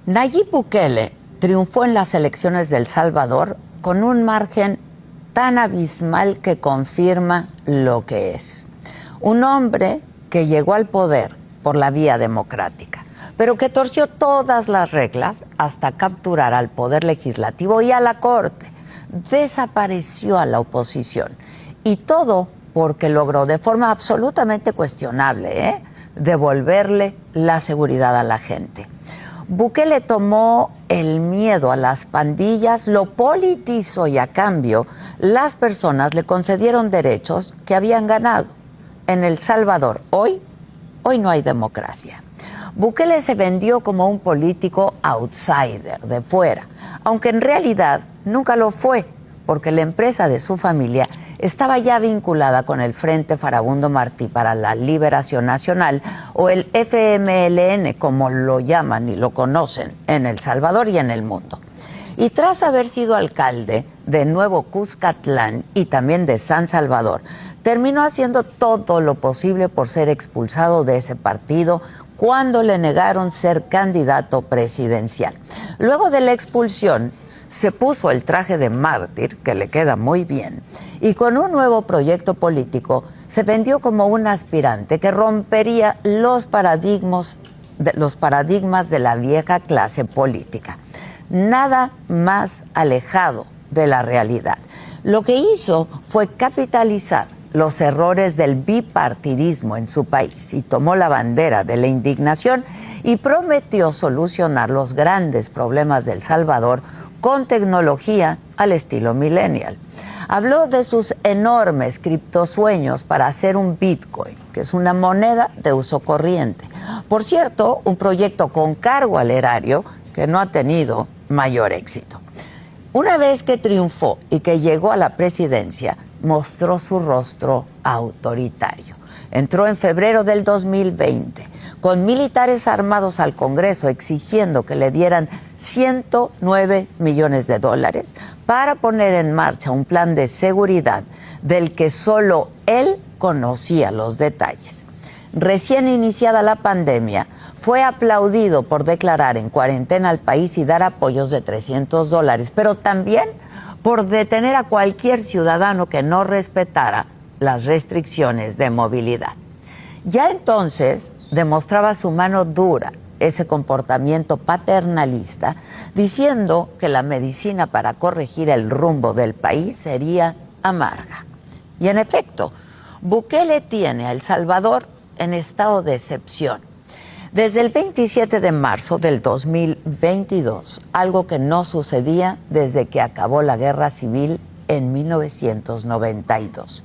Nayib Bukele triunfó en las elecciones de El Salvador con un margen tan abismal que confirma lo que es. Un hombre que llegó al poder por la vía democrática, pero que torció todas las reglas hasta capturar al poder legislativo y a la corte. Desapareció a la oposición. Y todo porque logró de forma absolutamente cuestionable, devolverle la seguridad a la gente. Bukele tomó el miedo a las pandillas, lo politizó y a cambio las personas le concedieron derechos que habían ganado. En El Salvador hoy no hay democracia. Bukele se vendió como un político outsider, de fuera, aunque en realidad nunca lo fue, porque la empresa de su familia estaba ya vinculada con el Frente Farabundo Martí para la Liberación Nacional, o el FMLN, como lo llaman y lo conocen en El Salvador y en el mundo. Y tras haber sido alcalde de Nuevo Cuscatlán y también de San Salvador, terminó haciendo todo lo posible por ser expulsado de ese partido cuando le negaron ser candidato presidencial. Luego de la expulsión, se puso el traje de mártir, que le queda muy bien, y con un nuevo proyecto político se vendió como un aspirante que rompería los paradigmas de la vieja clase política. Nada más alejado de la realidad. Lo que hizo fue capitalizar los errores del bipartidismo en su país y tomó la bandera de la indignación y prometió solucionar los grandes problemas de El Salvador con tecnología al estilo millennial. Habló de sus enormes criptosueños para hacer un Bitcoin, que es una moneda de uso corriente. Por cierto, un proyecto con cargo al erario que no ha tenido mayor éxito. Una vez que triunfó y que llegó a la presidencia, mostró su rostro autoritario. Entró en febrero del 2020 con militares armados al Congreso exigiendo que le dieran 109 millones de dólares para poner en marcha un plan de seguridad del que solo él conocía los detalles. Recién iniciada la pandemia, fue aplaudido por declarar en cuarentena al país y dar apoyos de $300, pero también por detener a cualquier ciudadano que no respetara las restricciones de movilidad. Ya entonces demostraba su mano dura, ese comportamiento paternalista, diciendo que la medicina para corregir el rumbo del país sería amarga. Y en efecto, Bukele tiene a El Salvador en estado de excepción. Desde el 27 de marzo del 2022, algo que no sucedía desde que acabó la Guerra Civil en 1992.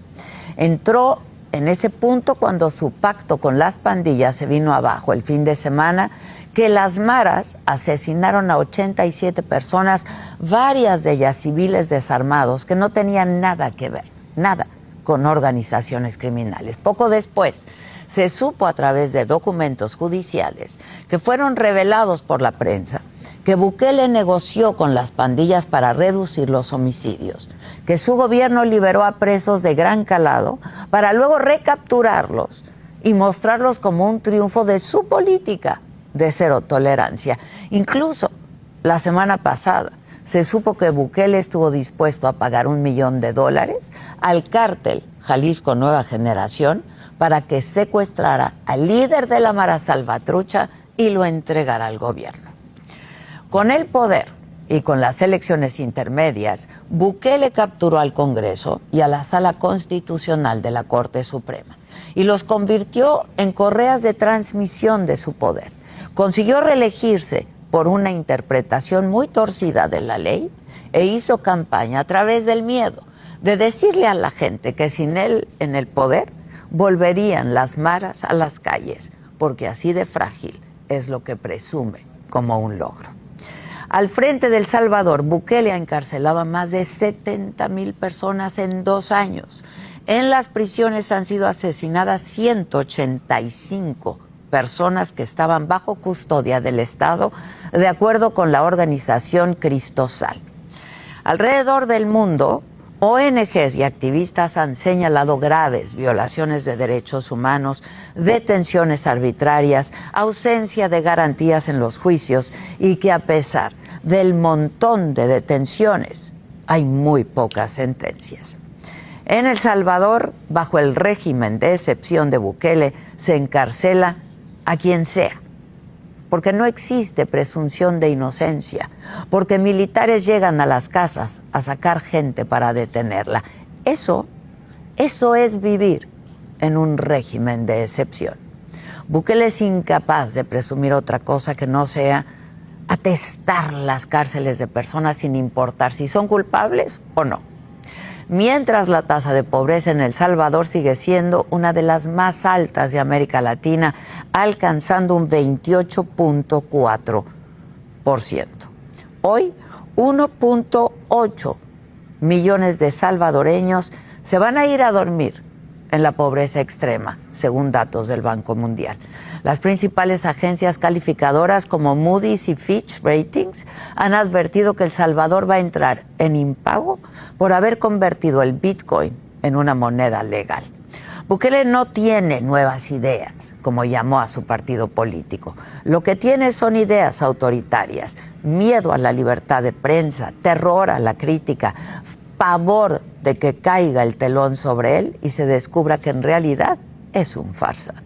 Entró en ese punto cuando su pacto con las pandillas se vino abajo el fin de semana, que las maras asesinaron a 87 personas, varias de ellas civiles desarmados, que no tenían nada que ver, nada, con organizaciones criminales. Poco después, se supo a través de documentos judiciales que fueron revelados por la prensa que Bukele negoció con las pandillas para reducir los homicidios, que su gobierno liberó a presos de gran calado para luego recapturarlos y mostrarlos como un triunfo de su política de cero tolerancia. Incluso la semana pasada se supo que Bukele estuvo dispuesto a pagar $1 millón al cártel Jalisco Nueva Generación para que secuestrara al líder de la Mara Salvatrucha y lo entregara al gobierno. Con el poder y con las elecciones intermedias, Bukele capturó al Congreso y a la Sala Constitucional de la Corte Suprema y los convirtió en correas de transmisión de su poder. Consiguió reelegirse por una interpretación muy torcida de la ley e hizo campaña a través del miedo, de decirle a la gente que sin él en el poder volverían las maras a las calles, porque así de frágil es lo que presume como un logro. Al frente de El Salvador, Bukele ha encarcelado a más de 70,000 personas en 2 años. En las prisiones han sido asesinadas 185 personas que estaban bajo custodia del Estado, de acuerdo con la organización Cristosal. Alrededor del mundo, ONGs y activistas han señalado graves violaciones de derechos humanos, detenciones arbitrarias, ausencia de garantías en los juicios y que a pesar del montón de detenciones hay muy pocas sentencias. En El Salvador, bajo el régimen de excepción de Bukele, se encarcela a quien sea, porque no existe presunción de inocencia, porque militares llegan a las casas a sacar gente para detenerla. Eso es vivir en un régimen de excepción. Bukele es incapaz de presumir otra cosa que no sea atestar las cárceles de personas sin importar si son culpables o no. Mientras la tasa de pobreza en El Salvador sigue siendo una de las más altas de América Latina, alcanzando un 28.4%. Hoy, 1.8 millones de salvadoreños se van a ir a dormir en la pobreza extrema, según datos del Banco Mundial. Las principales agencias calificadoras como Moody's y Fitch Ratings han advertido que El Salvador va a entrar en impago por haber convertido el Bitcoin en una moneda legal. Bukele no tiene nuevas ideas, como llamó a su partido político. Lo que tiene son ideas autoritarias, miedo a la libertad de prensa, terror a la crítica, pavor de que caiga el telón sobre él y se descubra que en realidad es un farsa.